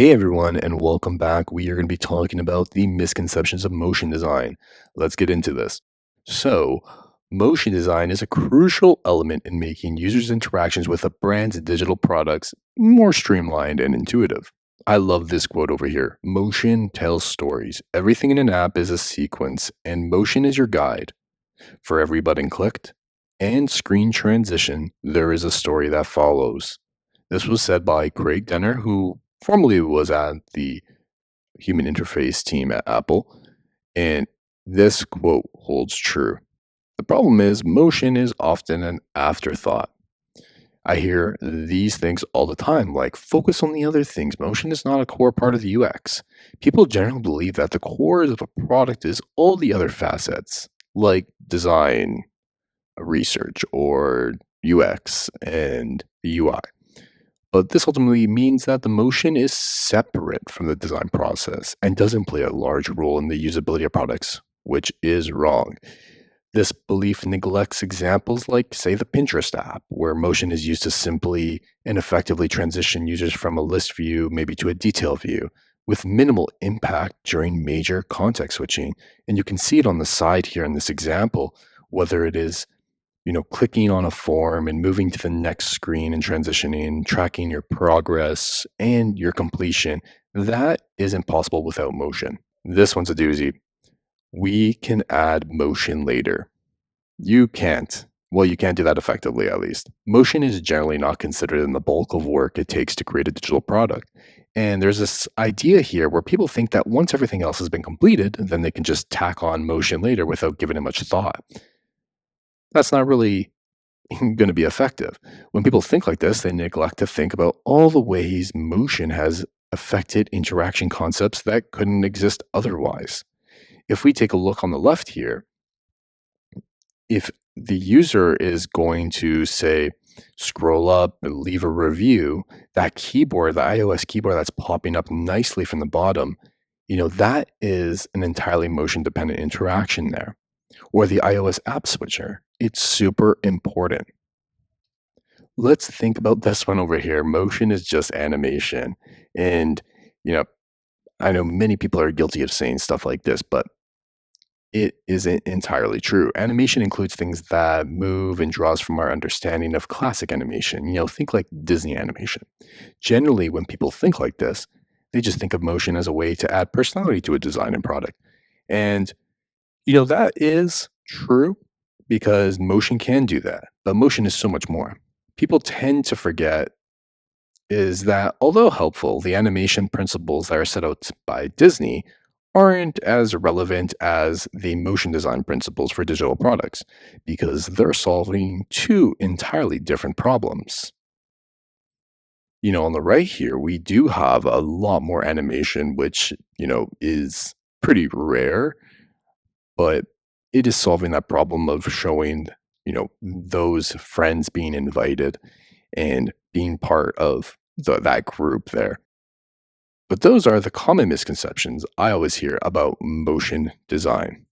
Hey everyone, and welcome back. We are going to be talking about the misconceptions of motion design. Let's get into this. So, motion design is a crucial element in making users' interactions with a brand's digital products more streamlined and intuitive. I love this quote over here. Motion tells stories. Everything in an app is a sequence, and motion is your guide. For every button clicked and screen transition, there is a story that follows. This was said by Craig Denner, who formerly was at the human interface team at Apple, and this quote holds true. The problem is, motion is often an afterthought. I hear these things all the time, like focus on the other things. Motion is not a core part of the UX. People generally believe that the core of a product is all the other facets, like design, research, or UX and the UI. But this ultimately means that the motion is separate from the design process and doesn't play a large role in the usability of products, which is wrong. This belief neglects examples like, say, the Pinterest app, where motion is used to simply and effectively transition users from a list view maybe to a detail view with minimal impact during major context switching. And you can see it on the side here in this example, whether it is clicking on a form and moving to the next screen and transitioning, tracking your progress and your completion. That isn't possible without motion. This one's a doozy. We can add motion later. You can't. Well, you can't do that effectively, at least. Motion is generally not considered in the bulk of work it takes to create a digital product. And there's this idea here where people think that once everything else has been completed, then they can just tack on motion later without giving it much thought. That's not really going to be effective. When people think like this, they neglect to think about all the ways motion has affected interaction concepts that couldn't exist otherwise. If we take a look on the left here, if the user is going to say, scroll up and leave a review, that keyboard, the iOS keyboard that's popping up nicely from the bottom, that is an entirely motion dependent interaction there. Or the iOS app switcher, it's super important. Let's think about this one over here. Motion is just animation. And, you know, I know many people are guilty of saying stuff like this, but it isn't entirely true. Animation includes things that move and draws from our understanding of classic animation. Think like Disney animation. Generally, when people think like this, they just think of motion as a way to add personality to a design and product. And, that is true because motion can do that, but motion is so much more. People tend to forget is that although helpful, the animation principles that are set out by Disney aren't as relevant as the motion design principles for digital products because they're solving two entirely different problems. On the right here, we do have a lot more animation, which, is pretty rare, but it is solving that problem of showing, those friends being invited and being part of that group there. But those are the common misconceptions I always hear about motion design.